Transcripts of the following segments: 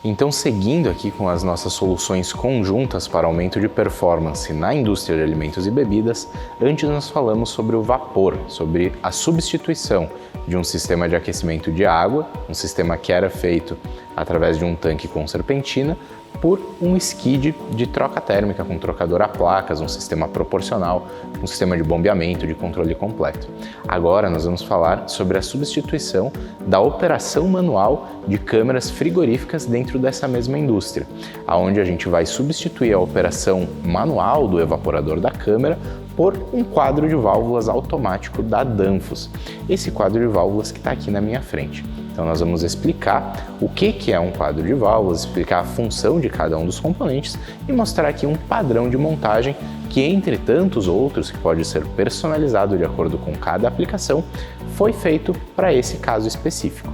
Então, seguindo aqui com as nossas soluções conjuntas para aumento de performance na indústria de alimentos e bebidas, antes nós falamos sobre o vapor, sobre a substituição de um sistema de aquecimento de água, um sistema que era feito através de um tanque com serpentina, por um skid de troca térmica com trocador a placas, um sistema proporcional, um sistema de bombeamento, de controle completo. Agora nós vamos falar sobre a substituição da operação manual de câmeras frigoríficas dentro dessa mesma indústria, onde a gente vai substituir a operação manual do evaporador da câmera por um quadro de válvulas automático da Danfoss. Esse quadro de válvulas que está aqui na minha frente. Então nós vamos explicar o que é um quadro de válvulas, explicar a função de cada um dos componentes e mostrar aqui um padrão de montagem que, entre tantos outros, que pode ser personalizado de acordo com cada aplicação, foi feito para esse caso específico.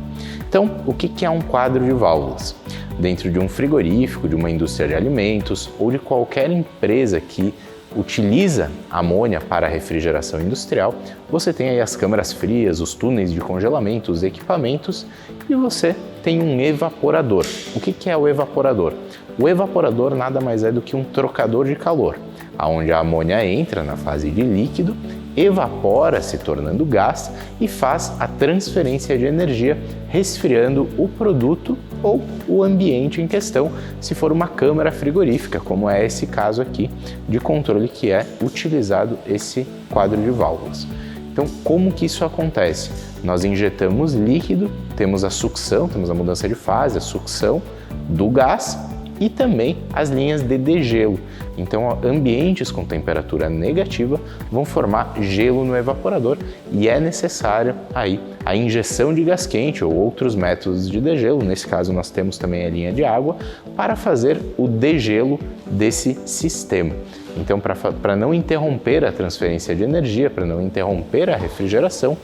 Então, o que é um quadro de válvulas? Dentro de um frigorífico, de uma indústria de alimentos ou de qualquer empresa que utiliza amônia para refrigeração industrial, você tem aí as câmaras frias, os túneis de congelamento, os equipamentos e você tem um evaporador. O que é o evaporador? O evaporador nada mais é do que um trocador de calor, onde a amônia entra na fase de líquido, evapora se tornando gás e faz a transferência de energia resfriando o produto ou o ambiente em questão, se for uma câmara frigorífica, como é esse caso aqui de controle que é utilizado esse quadro de válvulas. Então, como que isso acontece? Nós injetamos líquido, temos a sucção, temos a mudança de fase, a sucção do gás e também as linhas de degelo. Então, ambientes com temperatura negativa vão formar gelo no evaporador e é necessária aí a injeção de gás quente ou outros métodos de degelo. Nesse caso, nós temos também a linha de água para fazer o degelo desse sistema. Então, para não interromper a transferência de energia, para não interromper a refrigeração,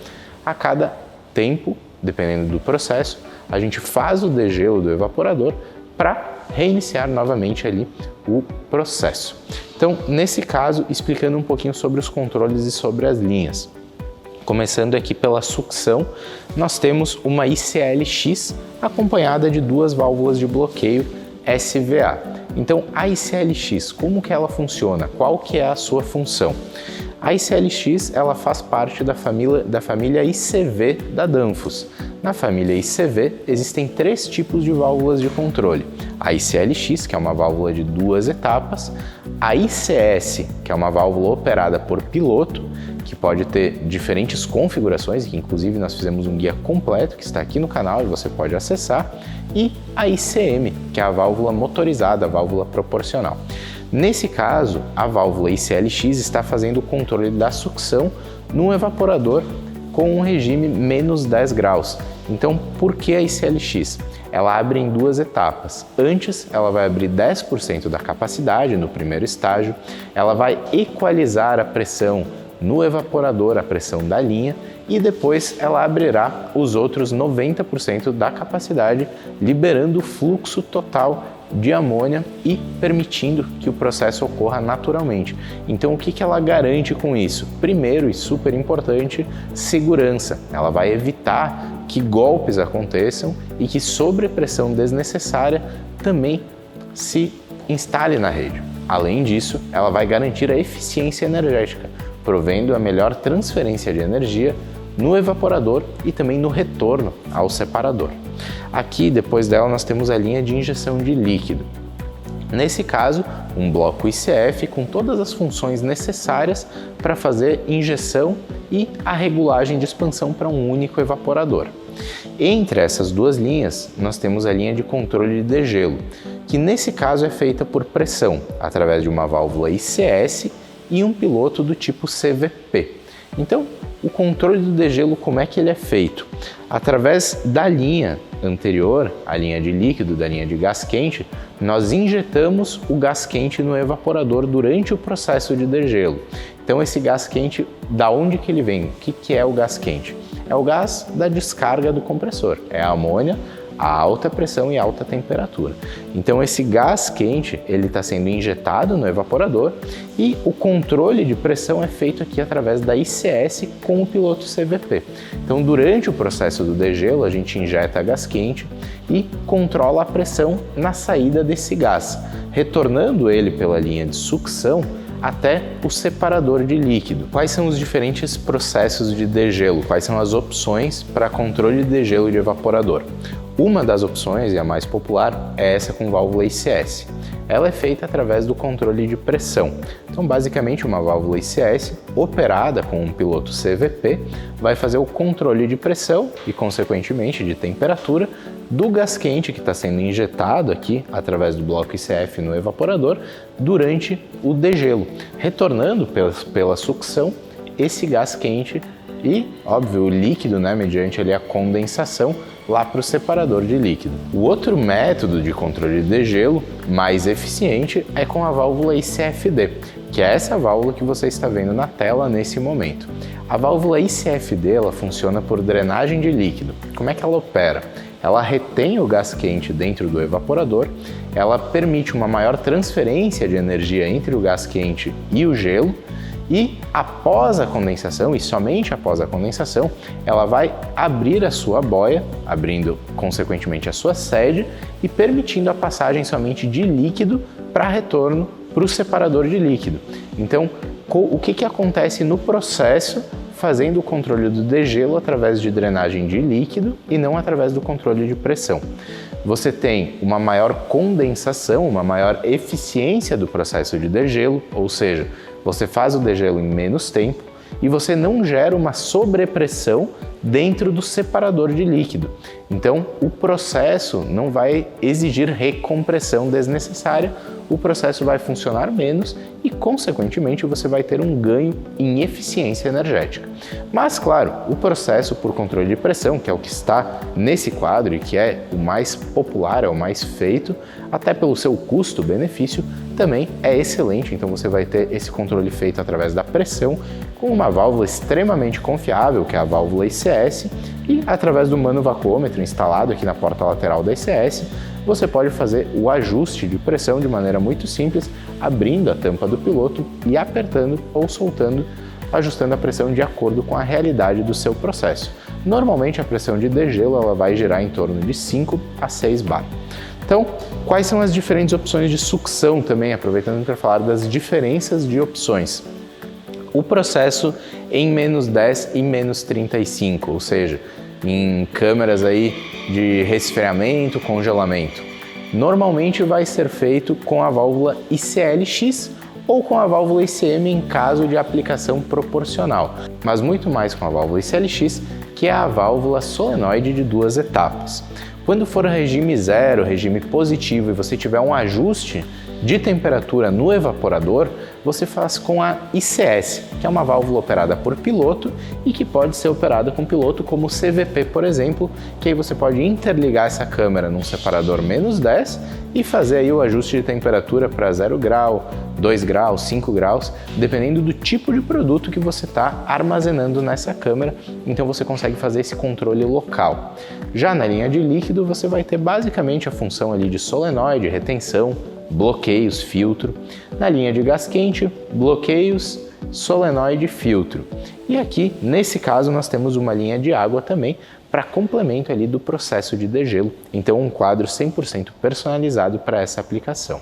a cada tempo, dependendo do processo, a gente faz o degelo do evaporador para reiniciar novamente ali o processo. Então, nesse caso, explicando um pouquinho sobre os controles e sobre as linhas. Começando aqui pela sucção, nós temos uma ICL-X acompanhada de duas válvulas de bloqueio SVA. Então, a ICL-X, como que ela funciona? Qual que é a sua função? A ICL-X, ela faz parte da família ICV da Danfoss. Na família ICV, existem três tipos de válvulas de controle. A ICL-X, que é uma válvula de duas etapas, a ICS, que é uma válvula operada por piloto, que pode ter diferentes configurações, que inclusive nós fizemos um guia completo que está aqui no canal e você pode acessar, e a ICM, que é a válvula motorizada, a válvula proporcional. Nesse caso, a válvula ICL-X está fazendo o controle da sucção num evaporador com um regime menos 10 graus. Então, por que a ICL-X? Ela abre em duas etapas. Antes, ela vai abrir 10% da capacidade no primeiro estágio, ela vai equalizar a pressão no evaporador, a pressão da linha, e depois ela abrirá os outros 90% da capacidade, liberando o fluxo total de amônia e permitindo que o processo ocorra naturalmente. Então, o que ela garante com isso? Primeiro e super importante, segurança. Ela vai evitar que golpes aconteçam e que sobrepressão desnecessária também se instale na rede. Além disso, ela vai garantir a eficiência energética, provendo a melhor transferência de energia no evaporador e também no retorno ao separador. Aqui, depois dela, nós temos a linha de injeção de líquido. Nesse caso, um bloco ICF com todas as funções necessárias para fazer injeção e a regulagem de expansão para um único evaporador. Entre essas duas linhas, nós temos a linha de controle de degelo, que nesse caso é feita por pressão, através de uma válvula ICS e um piloto do tipo CVP. Então, o controle do degelo, como é que ele é feito? Através da linha anterior, a linha de líquido, da linha de gás quente, nós injetamos o gás quente no evaporador durante o processo de degelo. Então, esse gás quente, da onde que ele vem? O que é o gás quente? É o gás da descarga do compressor, é a amônia a alta pressão e alta temperatura. Então esse gás quente ele está sendo injetado no evaporador e o controle de pressão é feito aqui através da ICS com o piloto CVP. Então durante o processo do degelo a gente injeta gás quente e controla a pressão na saída desse gás, retornando ele pela linha de sucção até o separador de líquido. Quais são os diferentes processos de degelo? Quais são as opções para controle de degelo de evaporador? Uma das opções, e a mais popular, é essa com válvula ICS. Ela é feita através do controle de pressão. Então, basicamente, uma válvula ICS operada com um piloto CVP vai fazer o controle de pressão e, consequentemente, de temperatura do gás quente que está sendo injetado aqui através do bloco ICF no evaporador durante o degelo, retornando pela sucção esse gás quente e, óbvio, o líquido, mediante ali a condensação, lá para o separador de líquido. O outro método de controle de degelo mais eficiente é com a válvula ICFD, que é essa válvula que você está vendo na tela nesse momento. A válvula ICFD ela funciona por drenagem de líquido. Como é que ela opera? Ela retém o gás quente dentro do evaporador, ela permite uma maior transferência de energia entre o gás quente e o gelo, e após a condensação, e somente após a condensação, ela vai abrir a sua boia, abrindo consequentemente a sua sede e permitindo a passagem somente de líquido para retorno para o separador de líquido. Então, o que acontece no processo fazendo o controle do degelo através de drenagem de líquido e não através do controle de pressão? Você tem uma maior condensação, uma maior eficiência do processo de degelo, ou seja, você faz o degelo em menos tempo e você não gera uma sobrepressão dentro do separador de líquido. Então, o processo não vai exigir recompressão desnecessária, o processo vai funcionar menos e, consequentemente, você vai ter um ganho em eficiência energética. Mas, claro, o processo por controle de pressão, que é o que está nesse quadro e que é o mais popular, é o mais feito, até pelo seu custo-benefício, também é excelente. Então, você vai ter esse controle feito através da pressão com uma válvula extremamente confiável, que é a válvula ICS, e através do mano-vacuômetro instalado aqui na porta lateral da ICS, você pode fazer o ajuste de pressão de maneira muito simples, abrindo a tampa do piloto e apertando ou soltando, ajustando a pressão de acordo com a realidade do seu processo. Normalmente a pressão de degelo ela vai girar em torno de 5 a 6 bar. Então, quais são as diferentes opções de sucção também, aproveitando para falar das diferenças de opções? O processo em menos 10 e menos 35, ou seja, em câmeras aí de resfriamento, congelamento. Normalmente vai ser feito com a válvula ICLX ou com a válvula ICM em caso de aplicação proporcional, mas muito mais com a válvula ICLX, que é a válvula solenoide de 2 etapas. Quando for regime zero, regime positivo e você tiver um ajuste de temperatura no evaporador, você faz com a ICS, que é uma válvula operada por piloto e que pode ser operada com piloto como o CVP, por exemplo, que aí você pode interligar essa câmera num separador menos 10 e fazer aí o ajuste de temperatura para 0 grau, 2 graus, 5 graus, dependendo do tipo de produto que você está armazenando nessa câmera, então você consegue fazer esse controle local. Já na linha de líquido, você vai ter basicamente a função ali de solenoide, retenção, bloqueios, filtro. Na linha de gás quente, bloqueios, solenoide, filtro. E aqui, nesse caso, nós temos uma linha de água também para complemento ali do processo de degelo. Então, um quadro 100% personalizado para essa aplicação.